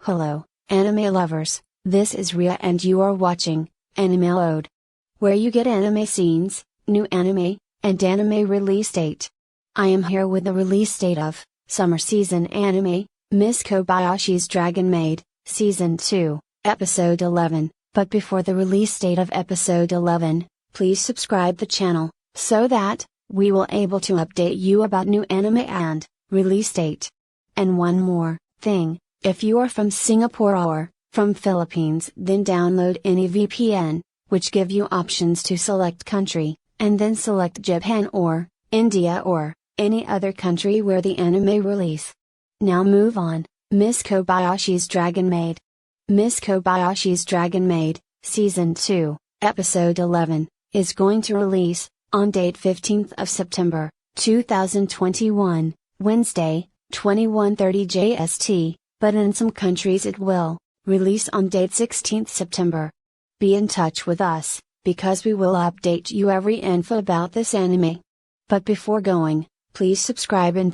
Hello, anime lovers, this is Ria and you are watching Anime Load, where you get anime scenes, new anime, and anime release date. I am here with the release date of summer season anime, Miss Kobayashi's Dragon Maid, Season 2, Episode 11. But before the release date of Episode 11, please subscribe the channel, so that we will able to update you about new anime and release date. And one more thing, if you are from Singapore or from Philippines, then download any VPN, which give you options to select country, and then select Japan or India or any other country where the anime release. Now move on, Miss Kobayashi's Dragon Maid. Miss Kobayashi's Dragon Maid, Season 2, Episode 11, is going to release on date 15th of September, 2021, Wednesday, 21:30 JST, but in some countries it will release on date 16th September. Be in touch with us, because we will update you every info about this anime. But before going, please subscribe and